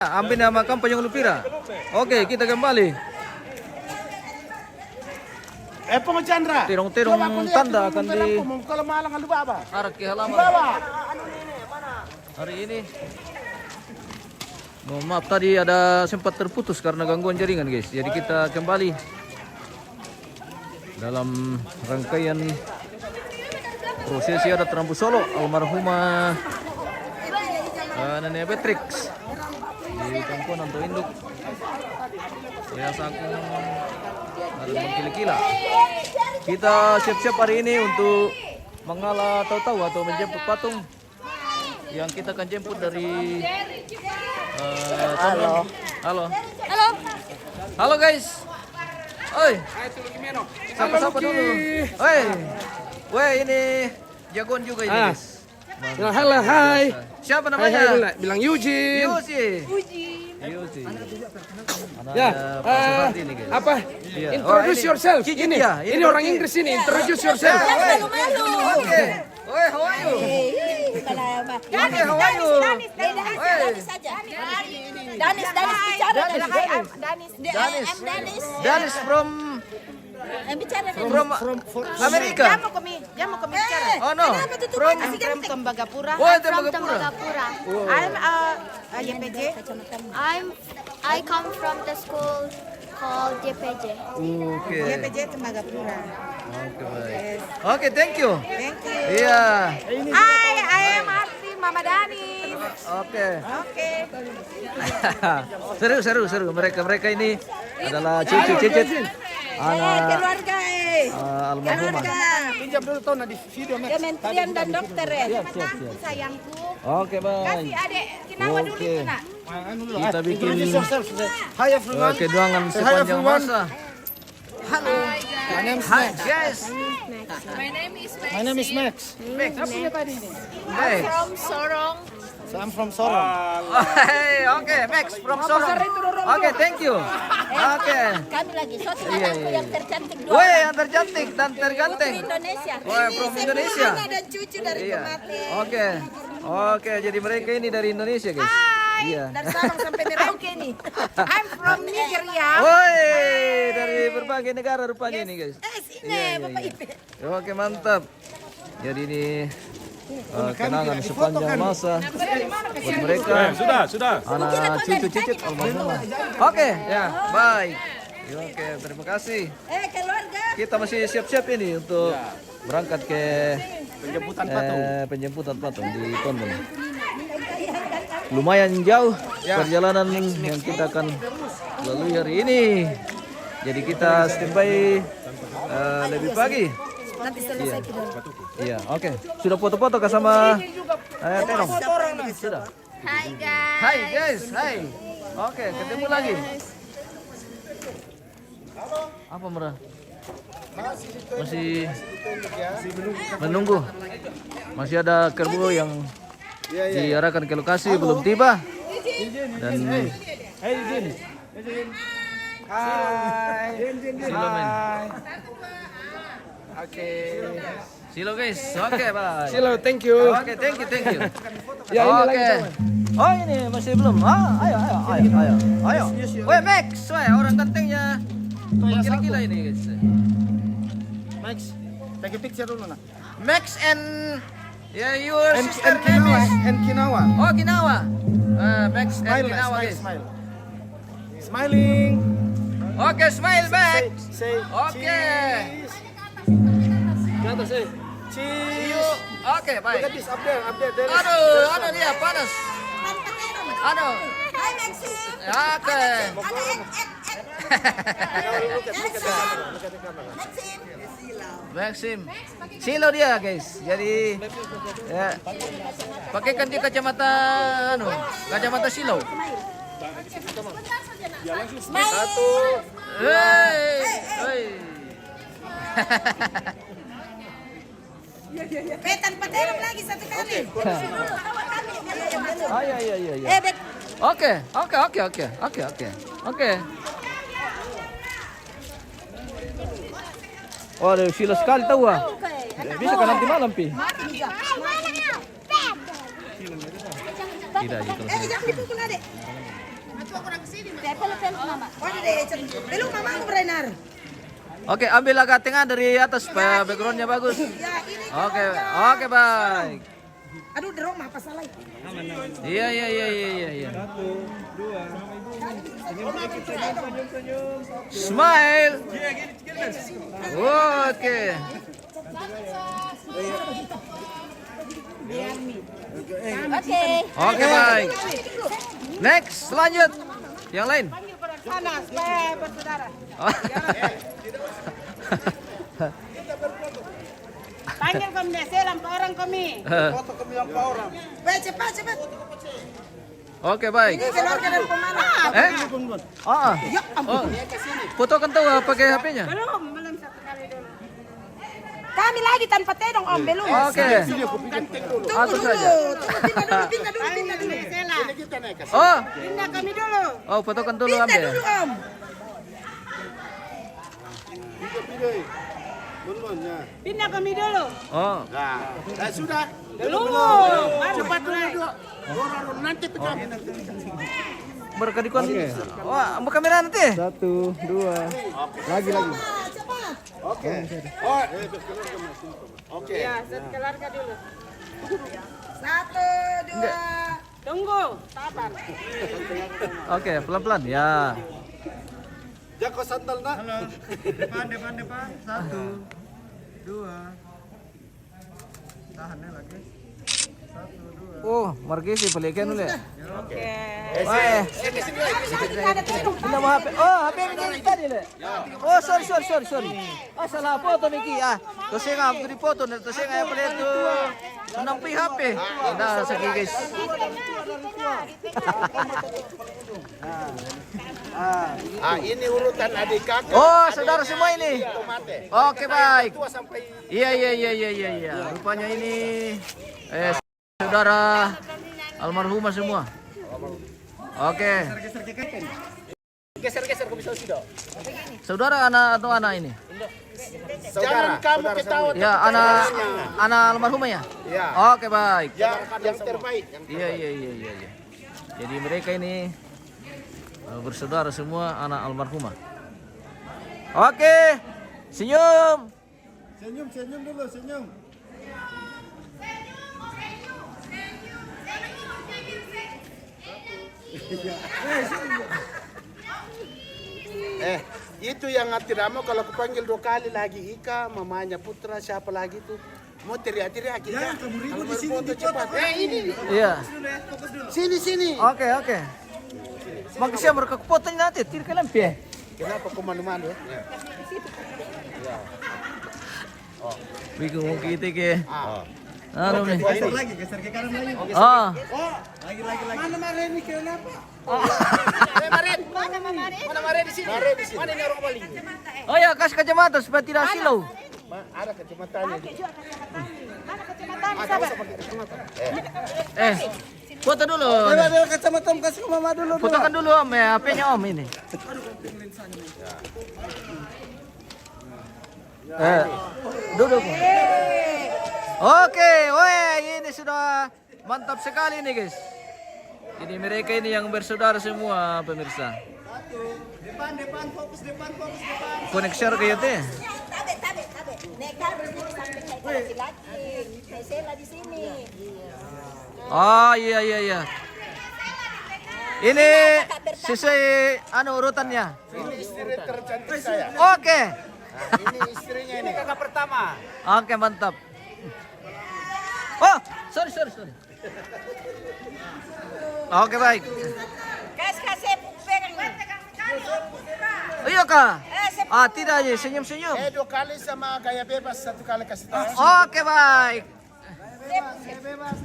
Ambil nama kampanye Lupira. Oke, kita kembali. Pong Chandra. Tirong-tirong tanda akan di kalau malang lu apa? arah ke halaman. Hari ini. Mohon maaf tadi ada sempat terputus karena gangguan jaringan, guys. Jadi kita kembali dalam rangkaian prosesi adat Rambu Solo almarhumah Nenek Beatrix di Kampung Anto Induk. Saya sangkung ada mengkila-kila. Kita siap-siap hari ini untuk mengalah tahu-tahu atau menjemput patung yang kita akan jemput dari Halo. Halo. Halo. Halo guys. Oi. Sapa-sapa dulu. Oi. Weh, ini jagoan juga ini, guys. Halo, hai. Siapa namanya? Bilang Yuji. Yuji. Ya, apa? Iya. Introduce ini yourself. Cicit Ini, ya? ini orang Inggris ini. Introduce yourself. Malu-malu. Oke. Oi, how are you? Danis, how are you? Danis saja. Danis bicara. Danis. Danis from Bicara Amerika. Dia mau kami bicara. Oh no. From Tembagapura. Oh, From Tembagapura. I'm YPJ. I come from the school called JPJ. Oke. YPJ Tembagapura. Oke, baik. Oke, thank you. Thank you. Iya. Hai, I am Arti Mama Danis. Oke. Oke. Seru. Mereka ini adalah cucu-cucu anak Keluarga almarhumah. Pinjam dulu tahu di video Kementerian dan dokter ya. Siap. Sayangku. Oke, baik. Kasih adek Kinawa dulu Oke. itu nak. Kita bikin Hi everyone. keduangan sepanjang masa. Halo. My name is Hi Max. guys. My name is Max. Max. From Sorong. So I'm from Sorong. Hey, oke, Max from Sorong. Oke, thank you. Oke. Kami lagi soto Iya. anakku yang tercantik dua Woi, yang tercantik dan terganteng. Indonesia. Woi, from Indonesia. Anak dan cucu dari Iya. kematian. Oke, jadi mereka ini dari Indonesia, guys. Iya. Dari Sabang sampai Merauke nih. I'm from Nigeria. Woi, dari berbagai negara rupanya ini, guys. Sini Bapak Ipe. Oke, mantap. Jadi ini kenangan sepanjang masa buat mereka. Sudah. Anak cucu-cucu almarhumah. Oke, ya, baik. Oke, terima kasih. Keluarga. Kita masih siap-siap ini untuk berangkat ke Penjemputan patung. penjemputan patung di Tondon. Lumayan jauh perjalanan yang kita akan lalui hari ini. Jadi kita standby lebih pagi. Nanti selesai kita. Iya, oke. Sudah foto-foto kah sama Terong? Sudah. Hi guys. Hai guys, hai. Oke, ketemu lagi. Apa merah? Masih menunggu. Masih ada kerbu yang diarahkan ke lokasi belum tiba. Dan Hey Jin. Hai. Silo, men. Oke. Silo guys. Oke, bye. Silo, thank you. Oke, thank you. Ya, ini lagi, Oke. kawan. Oh, ini masih belum. Ayo. Woi, Max, woi, orang gantengnya. Gila-gila ini, guys. Max, take a picture dulu nak. Max and your sister And name Kinawa. is And Kinawa. Oh, Kinawa. Max and Smile, Kinawa, smile, guys. smile. Smiling. Oke, smile back. Say. Oke. Cheese. Di atas, Cheese. Oke, baik. Look at this, up there. There is- Aduh, dia panas. Aduh. Hai Maxim. Oke. Look at the camera. Maxim. Silo dia, guys. Jadi ya. Pakaikan dia kacamata kacamata silo. Satu. Hei. Tanpa terong lagi satu kali. Iya. Oke. Waduh, silo sekali tahu ah. Bisa kan nanti malam, Pi? Tidak, gitu. Jangan dipukul adek. Peluk mama. Belum mama aku berenar. Oke, ambil agak tengah dari atas supaya backgroundnya bagus. Ya ini. Oke, oke baik. Aduh, derong apa salah? Iya. Smile. Oke. Oke. Oke baik. Next, lanjut. Yang lain. Sana, supaya bersaudara. Panggil kami selam ke orang kami. Foto kami yang pak orang. Cepat. Oke baik. Ini keluarga dari pemana? Oh, foto kan tuh pakai HP-nya. Belum satu kali dulu. Kami lagi tanpa tedong om, belum. Oke. Tunggu dulu. Pindah dulu. Oh, Pindah kami dulu. oh fotokan dulu Pindah ambil. dulu om. Pindah kami dulu. Oh, Sudah. Belum. Cepat dulu. Nanti pecah. berkedikuan. Oh, ambil kamera nanti. 1, 2. Lagi. Oke. Oh. Oke. Ya, set keluarga dulu. 1, 2. Tunggu. Sabar. Oke, pelan-pelan ya. Jako sandal nak. Depan, Pak. 1, 2. Tahannya lagi. 1, 2. Oh, Margisi balikan dulu ya. Oke. Wah, pindah mau HP. Oh, HP ini tadi le. Oh, sorry. Oh, salah foto Miki. Terus saya nggak di foto, terus saya nggak boleh tuh menampi HP. Nah, segi guys. Ini urutan adik kakak. Oh, saudara semua ini. Tomate. Oke, baik. Tua sampai Iya. Rupanya ini saudara almarhumah semua. Oke. geser ke bisa sudah. Saudara anak atau anak ini? Jangan kamu ketawa. Ya, anak almarhumah ya? Ya. Oke, baik. Yang terbaik. Iya. Jadi mereka ini bersaudara semua anak almarhumah. Oke. Senyum. Senyum dulu, senyum. Itu yang ngatiramu kalau aku panggil 2 kali lagi Ika, mamanya Putra, siapa lagi tuh? Mau teriak-teriak kita. Ya, kamu ribut di sini Foto cepat. Ini. Iya. Sini. Oke. Makasih mereka fotonya nanti tir ke lampi. Kenapa kau malu-malu ya? Bingung kita ke. Anu nih. Geser ke kanan lagi. Ah. Lagi. Mana Maren ini kenapa? Mana mama Rin? Mana Maren di sini? Maren di sini. Mana yang orang paling? Oh ya, kasih kacamata supaya tidak silau. Ada kacamatanya. Mana kecamatan? Foto dulu. Ada kacamata kasih ke mama dulu. Fotokan dulu Om ya, HP-nya Om ini. Duduk. Oke, ini sudah mantap sekali nih guys. Ini mereka ini yang bersaudara semua pemirsa. Depan, fokus depan. Connect share kayak teh. Tabe. Nek tabe sini sampai kayak laki-laki. Kayak Sela di sini. Oh iya. Ini sesuai urutannya. Ini istri tercantik saya. Oke. Ini istrinya ini. Kakak pertama. Oke, mantap. Oh, sorry. Oke, baik. Kasih pegang. Iya kak. Tidak aja, senyum. 2 kali sama gaya bebas, 1 kali kasih tahu. Oke, baik. Bebas.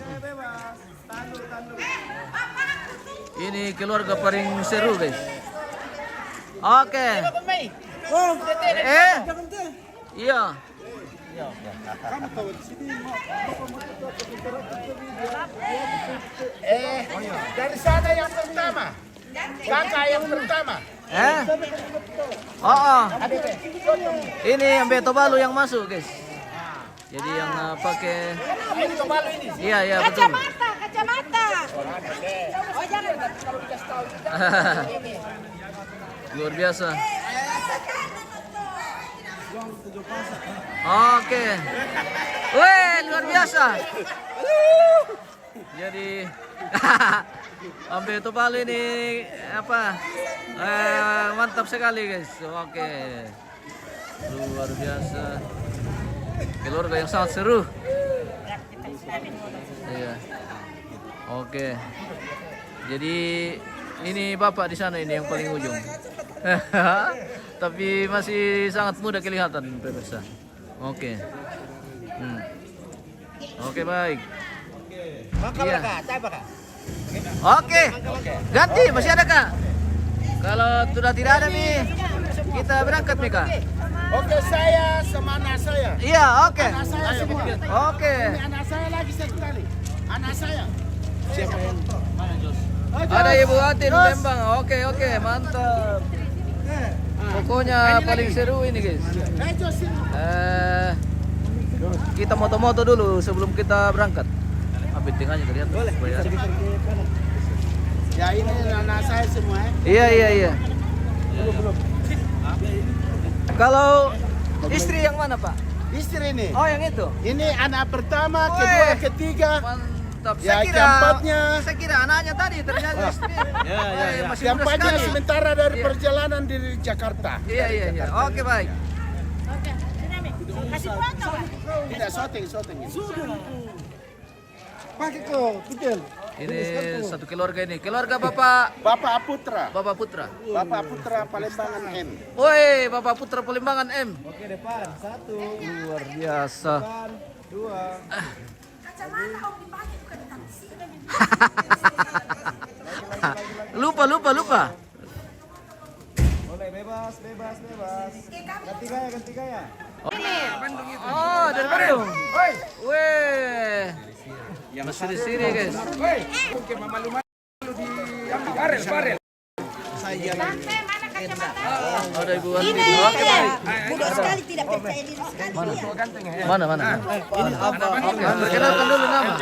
Tandu. Ini keluarga paling seru guys. Oke. Iya. Dari sana yang pertama. Kakak yang pertama. Ini yang Beto Balu yang masuk guys. Jadi yang pakai. Ini Tobalu ini. Iya betul. kacamata. Oh jangan. Luar biasa. Oke. Weh, luar biasa. Jadi sampai itu kali ini apa? Mantap sekali guys. Oke. Luar biasa. Keluarga yang sangat seru. Iya. Oke. Jadi ini Bapak di sana ini yang paling ujung. Tapi masih sangat muda kelihatan pemirsa. Oke. Oke baik. Iya. Oke. Ganti masih ada Kak? Kalau sudah tidak ada nih, kita berangkat nih Kak. Oke, saya sama anak saya. Iya, oke. Anak saya semua. Oke. Ini anak saya lagi sekali. Anak saya. Siapa yang? Mana Jos? Ada Ibu Atin Lembang. Oke, mantap. Pokoknya paling seru ini guys. Jos sini. Kita moto-moto dulu sebelum kita berangkat. Apa tinggalnya kelihatan? Boleh. Ya ini anak saya semua. Iya. Belum. Kalau istri yang mana Pak? Istri ini. Oh yang itu. Ini anak pertama, Woi. kedua, ketiga. Mantap. Ya, keempatnya. Saya kira anaknya tadi ternyata istri. Ya. Masih muda Keempatnya sekali. sementara dari Iya. perjalanan dari Jakarta. Iya. Oke baik. Kasih foto. Tidak syuting. Pakai kok, kecil. Ini satu keluarga ini. Keluarga Bapak Bapak Putra. Bapak Putra. Palembangan M. Woi, Bapak Putra Palembangan M. Oke, depan. 1, Luar biasa. 2. Kacamata om dipakai bukan taksi. Lupa. Boleh bebas. Ganti gaya. Oh, dari Bandung. Weh. Masih di sini guys. Ada Ibu Ati. Oke baik. Mudah sekali tidak percaya diri sekali. Mana? Perkenalkan dulu nama.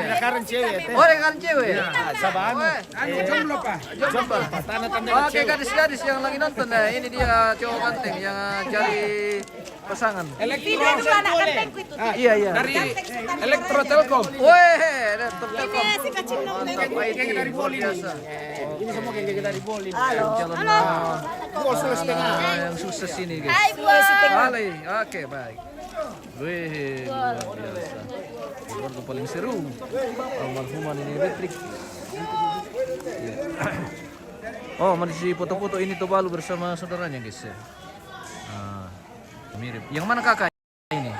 Dirakaran cewek. Oh, rekan cewek. Saban. Jomblo Pak. Oke, gadis-gadis yang lagi nonton nah, ini dia cowok ganteng yang cari pasangan. Video dulu anak gantengku itu. Iya. Dari Elektro Telkom. Weh, Elektro Telkom. Ini si kecil nong Mantap, IT luar biasa. Ini semua geng dari Boli. Calon yang sukses ini guys. Hai buah. Halo, oke baik. Wih, luar biasa. Keluarga paling seru. Almarhuman ini Retrik. Ya. Oh, masih foto-foto ini Tuvalu bersama saudaranya guys ya. Mirip. Yang mana kakak ini?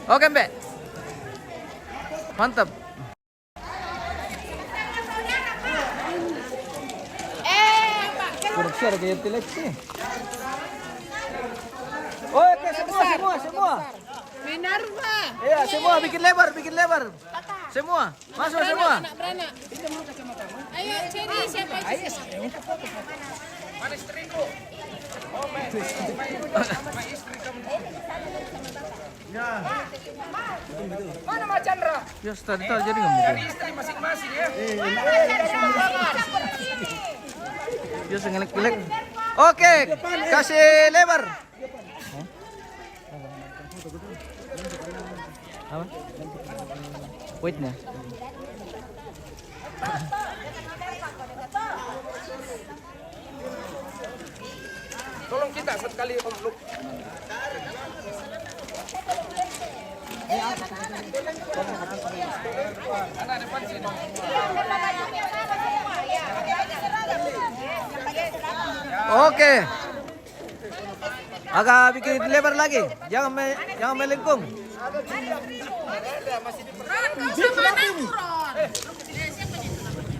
Oke, Mbak. Mantap. Kurang share kayak telek sih. Oh, oke semua. Minerva. Iya, semua bikin lebar. Semua. Masuk semua. Ayo cari siapa itu? Mana istriku? Mana Mas Chandra? Ya, tadi jadi nggak mungkin. Istri masing-masing ya. Ya, sengelek-gelek. Oke, kasih lebar. Apa? Waitnya. Tolong kita sekali Om Luk. Oke. Agak bikin lebar lagi. Jangan melengkung.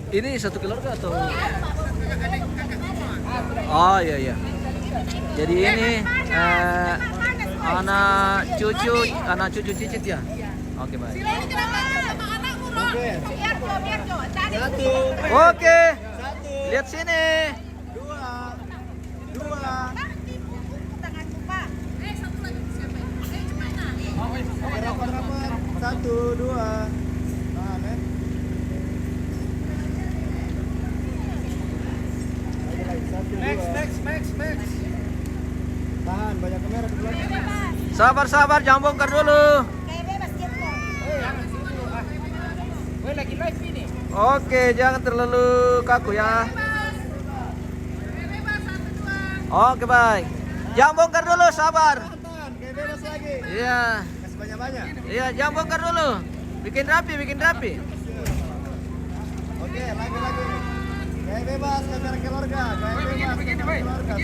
Ini satu keluarga atau? Oh iya. Jadi ini anak cucu cicit ya. Oke baik. Oke. Lihat sini. 2. 1, 2. Tahan ya. Lagi. 1, 2. Next. Tahan, banyak kamera di belakang. Sabar, jangan bongkar dulu. Kayak bebas dia po. Oke, jangan terlalu kaku ya. Oke, baik. Jangan bongkar dulu, sabar. Tahan, kayak bebas lagi. Iya. Kasih banyak-banyak. Iya, jangan bongkar dulu. Bikin rapi. Oke, lagi. Kayak bebas, kamera keluarga. Kayak bebas, kamera keluarga.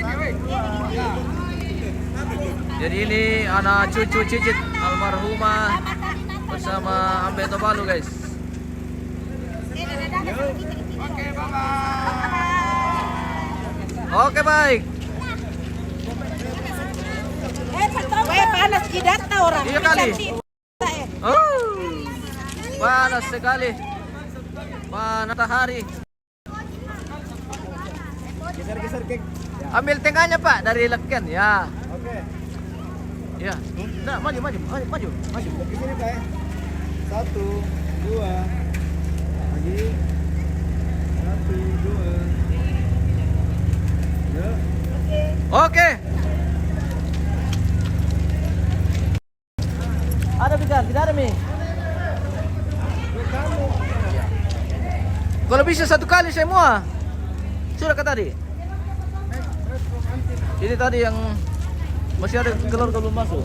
1, 2. Jadi ini anak cucu Cicit almarhumah bersama Ambe Tobalu, guys. Oke, baik. Weh, panas data orang. Iya kali. Oh, panas sekali. Matahari. Geser kek. Ambil tengahnya, Pak, dari leken ya. Oke. Ya. Nah, maju. Ke sini, Pak. 1, 2. Lagi. 1, 2. Ya. Oke. Ada Bikan, tidak ada Mi. Kalau bisa satu kali semua. Sudah ke tadi? Ini tadi yang masih ada keluarga belum masuk.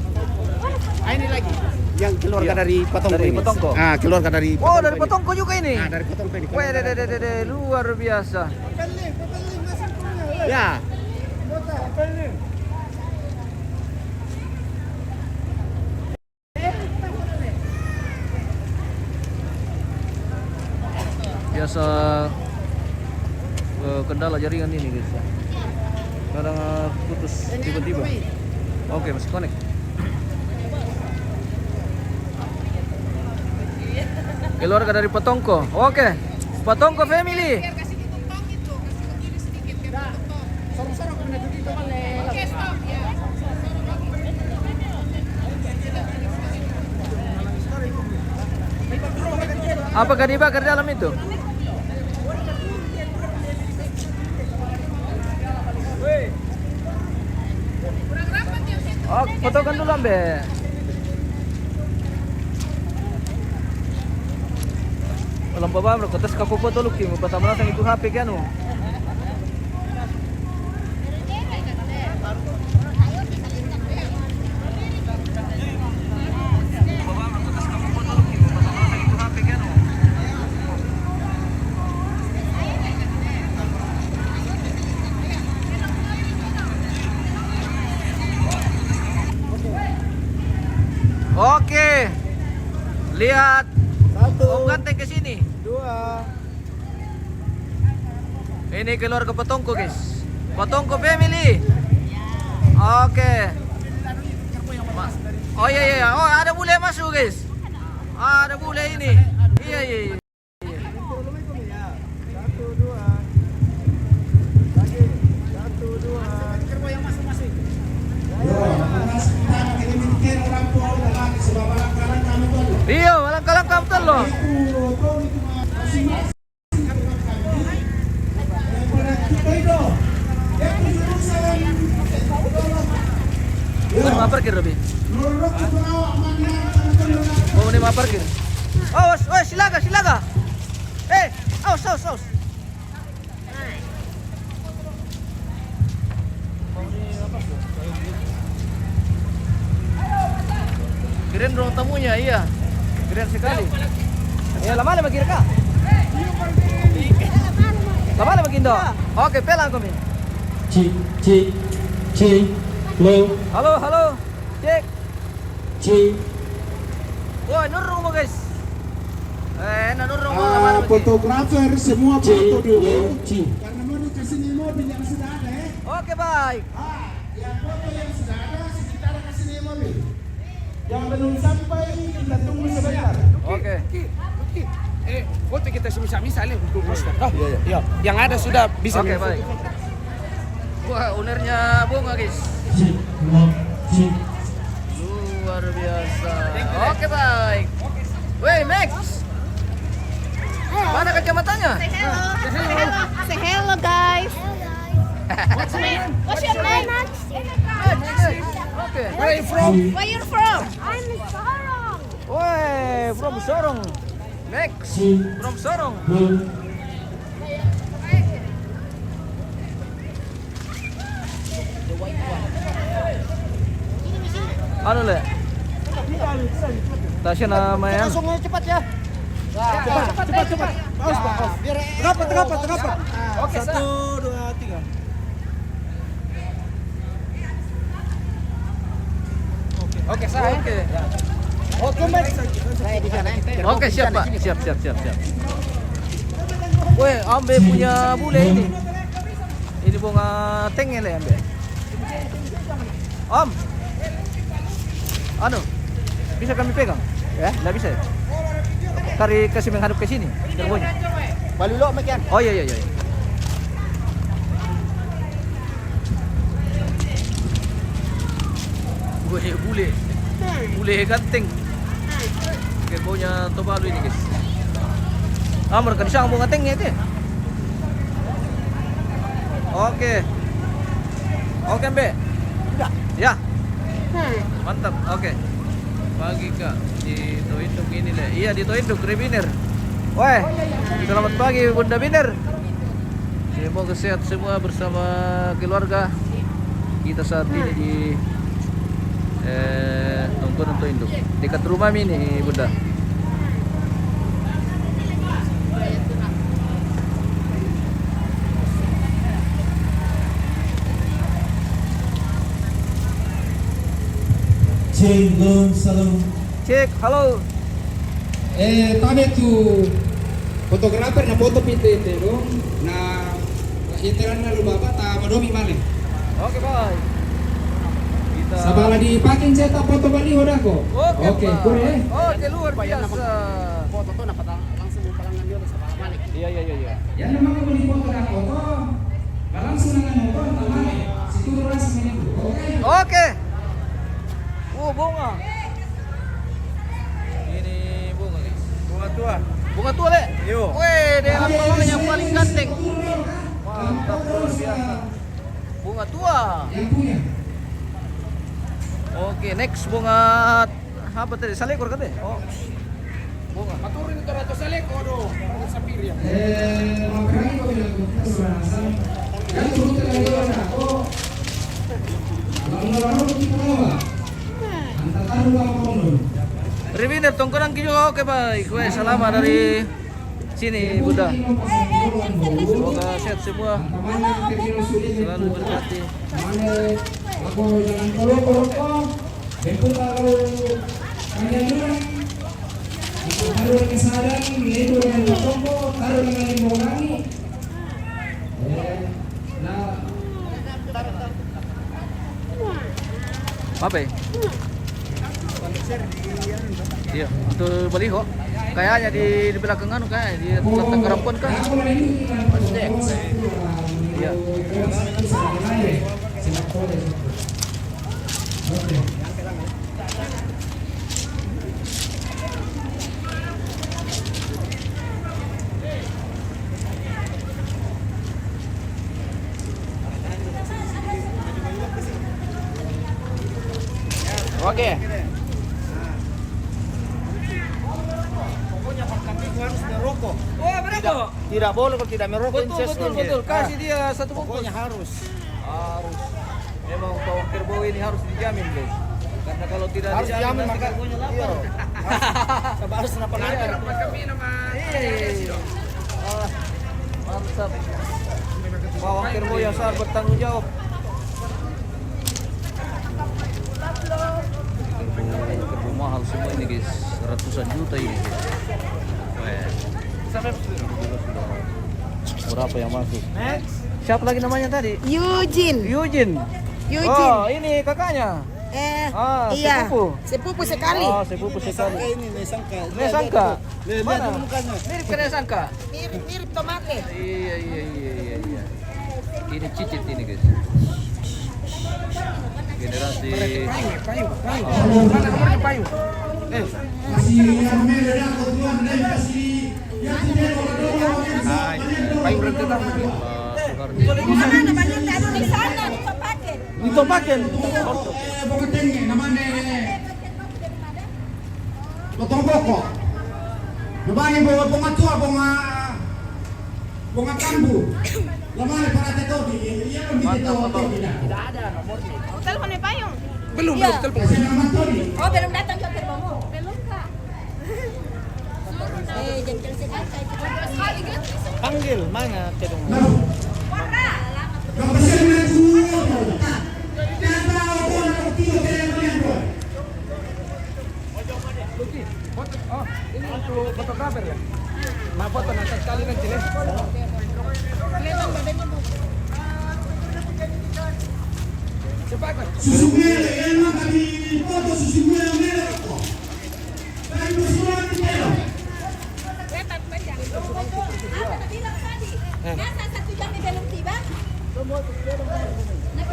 Ini lagi. Yang keluarga dari Potongko. Dari ini. Potongko. Keluarga dari Oh, dari ini. Potongko juga ini. Dari Potongko ini. Wah, luar biasa. Ya. Biasa kendala jaringan ini, guys. Kadang putus tiba-tiba. Oke, masih connect. Keluarga dari Potongko. Oke. Potongko family. Apakah dibakar dalam itu? Oh, fotokan dulu, Ambe. Walang baba, bro. Katas kapupo tulog yung patama na sa HP kaya no. Oke. Lihat. 1, Om Ganteng ke sini. 2. Ini keluarga Potongko, guys. Potongko family. Oke. Oh iya. Oh, ada bule masuk, guys. Ada bule ini. Iya. Assalamualaikum ya. 1, 2. Lagi. 1, 2. Yang masing-masing. Iya, walang kalangkam betul loh. Bukan mau parkir lebih. Oh, ini mau parkir. Oh, silaga. Aus. Keren ruang tamunya, iya. Keren sekali. Ya, lama lagi Kak. Lama lagi Indo. Oke, pelang kami. Cik. Halo. Cek. Cik. Woi, nurung mo guys. Nurung mo lama lagi. Fotografer semua foto dulu. Cik. Karena mau kasih nih mobil yang sudah ada ya. Oke, baik. Yang foto yang sudah ada sekitar kasih nih mobil. Yang belum sampai kita tunggu sebentar. Oke. Foto kita misal untuk poster. Iya. Yang ada sudah bisa. Oke, baik. Wah, ownernya bunga guys. Cik. Luar biasa. Oke, baik. Weh, Max. Mana kacamatanya? Say hello, guys. What's your name? Oke. Where are you from? Where you from? I'm Sarah. Weh, from Sorong. Max, from Sorong. Ano le? Tasya na mayan. Langsung aja cepat ya. Cepat. Biar terapat. Oke, 1, 2, 3. Oke, saya. Oke, Mbak. Saya di sana. Oke, siap Pak. Siap. Weh, ambe punya bule ini. Ini bunga tengel ya ambe. Om. Anu, bisa kami pegang? Ya, nggak bisa. Tarik kasih menghadap ke sini, terbonya. Balulok makian. Oh iya. Bule ganteng. Kerbaunya Tobalu ini guys. Mereka disang bunga tengnya itu. Oke, Mbe. Ya. Mantap. Oke. Pagi Kak di Toinduk ini deh. Iya di Toinduk Rebiner. Woi, selamat pagi Bunda Biner. Semoga sehat semua bersama keluarga. Kita saat ini di Tongkonan Toinduk. Dekat rumah ini Bunda. Cek, halo. Tame tu fotografer na foto pite dong. Na interan na lubaba ta madomi male. Oke, bye. Kita Sabala di pakin cetak foto bali hodako. Oke, Pak. kure. Oke, luar biasa. Foto tuh dapat langsung palangan dia sama Malik. Iya. Ya namanya beli foto na foto. Langsung dengan motor tamane. Situ ras menit. Oke. Bunga. Ini bunga guys. Bunga tua le. Yo. Weh, dia apa yang paling ganteng. Mantap luar biasa. Bunga tua. Yang punya. Oke, next bunga apa tadi? Salekor kan deh? Oh. Bunga. Maturin itu ratus saleko do. Sapir ya. Makanya kau bilang kurasa. Kan turun ke dalam aku. Lalu kita bawa. Antara dua konon. Rebiner Tongkonan juga oke baik. Weh, selamat dari sini Bunda. Semoga sehat semua. Selalu berhati. Aku jangan kolok. Bempun kalau kalian dulu. Taruh lagi sadang, itu dengan toko, taruh dengan limongangi. Nah, Apa ya? Iya, untuk baliho. Kayaknya di belakang anu kayak di belakang kerampon kan. Iya. Oke. Pokoknya makan minggu harus merokok. Oh, berapa? Tidak boleh kalau tidak merokok. Betul. Kasih dia satu bungkus. Pokoknya harus. Harus. Memang bawang kerbau ini harus dijamin, guys. Karena kalau tidak Harus dijamin dijamin, nanti maka- kerbaunya Iya. lapar. Harus kenapa lagi? kami nama Mantap. Bawang kerbau yang sangat bertanggung jawab. Kerbau mahal semua ini guys, ratusan juta ini. Weh. Berapa yang masuk? Siapa lagi namanya tadi? Eugene. Eugene. Oh, ini kakaknya. Iya. Sepupu. Sepupu sekali. Oh, sepupu sekali. Ini Nesangka. Nesangka. Lihat dulu mukanya. Mirip ke Nesangka. Mirip tomate. Iya. Ini cicit ini guys. Generasi payu. Mana nomornya payu? Kasih yang merah aku tuan dan kasih yang tidak Paling berhenti tak mungkin. Soekardi. Mana namanya taruh di sana, ditopakin. Ditopakin. Pokoknya namanya potong pokok. Nabani bawa pengatua bunga kambu. Lamane para tetobi. Iya kan ditopakin tidak. Telepon ni Payung. Belum telepon. Kasih nama Tony. Oh, belum datang juga teleponmu. Belum, Kak. Jengkel sekali. Panggil mana cedong. Kalau saya nak suruh, jangan tahu orang kecil kalian buat. Oh, ini untuk fotografer ya? Nah, foto nanti sekali nanti deh. Cepat kan? Susu merah, emang kami foto susu merah kok. Kami bersuara di dalam. Apa bilang tadi? Masa 1 jam belum tiba? Nak